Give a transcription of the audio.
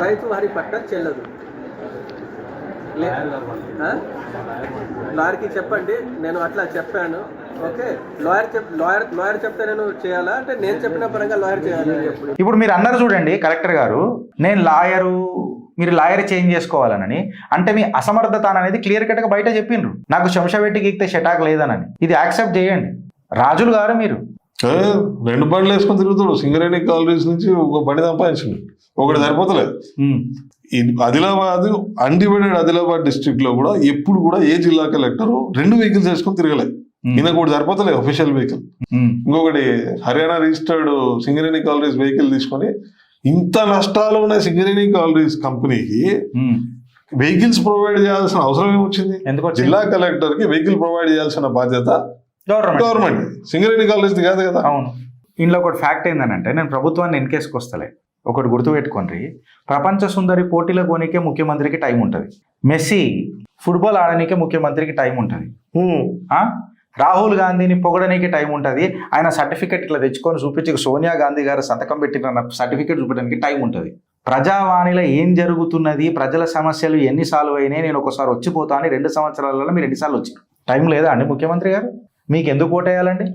రైతు వారి పట్ట చెల్లదు. లాయర్కి చెప్పండి, నేను అట్లా చెప్పాను. ఓకే, లాయర్ చెప్తే నేను చేయాలా అంటే నేను చెప్పిన పరంగా లాయర్ చేయాలి. ఇప్పుడు మీరు అన్నారు చూడండి కలెక్టర్ గారు, నేను లాయరు, మీరు లాయర్ చేంజ్ చేసుకోవాలని. అంటే మీ అసమర్థత అనేది క్లియర్ కట్గా బయట చెప్పిండ్రు, నాకు శంషాబెట్టికి ఎక్కితే షటాక్ లేదనని. ఇది యాక్సెప్ట్ చేయండి. రాజులు గారు మీరు 2 బండ్లు వేసుకొని తిరుగుతాడు. సింగరేణి కాలనీస్ నుంచి ఒక బండి సంపాదించిండు, ఒకటి సరిపోతలేదు. ఆదిలాబాద్ అన్డివైడెడ్ ఆదిలాబాద్ డిస్ట్రిక్ట్ లో కూడా ఎప్పుడు కూడా ఏ జిల్లా కలెక్టర్ 2 వెహికల్స్ వేసుకొని తిరగలేదు. ఈయనకు ఒకటి సరిపోతలేదు అఫీషియల్ వెహికల్, ఇంకొకటి Haryana registered Singareni colonies vehicle తీసుకొని. ఇంత నష్టాలు ఉన్నాయి సింగరేణి కాలనీస్ కంపెనీకి, వెహికల్స్ ప్రొవైడ్ చేయాల్సిన అవసరం ఏమొచ్చింది? జిల్లా కలెక్టర్ కి వెహికల్ ప్రొవైడ్ చేయాల్సిన బాధ్యత గవర్నమెంట్, సింగరేణి కాలనీస్ కాదు కదా. అవును. ఇంట్లో ఒకటి ఫ్యాక్ట్ ఏంటంటే, నేను ప్రభుత్వాన్ని ఎన్కేసుకొస్తలే, ఒకటి గుర్తుపెట్టుకోండి. ప్రపంచ సుందరి పోటీలో పోనీకే ముఖ్యమంత్రికి టైం ఉంటుంది, మెస్సీ ఫుట్బాల్ ఆడనీకే ముఖ్యమంత్రికి టైం ఉంటుంది, రాహుల్ గాంధీని పొగడనీకి టైం ఉంటుంది, ఆయన సర్టిఫికెట్ ఇట్లా తెచ్చుకొని చూపించి సోనియా గాంధీ గారు సంతకం పెట్టిన సర్టిఫికెట్ చూపించడానికి టైం ఉంటుంది. ప్రజావాణిలో ఏం జరుగుతున్నది, ప్రజల సమస్యలు ఎన్ని సాల్వ్ అయినాయి, నేను ఒకసారి వచ్చిపోతా అని 2 సంవత్సరాలలో మీరు ఎన్నిసార్లు వచ్చారు? టైం లేదా అండి ముఖ్యమంత్రి గారు? మీకు ఎందుకు ఓటేయాలండి?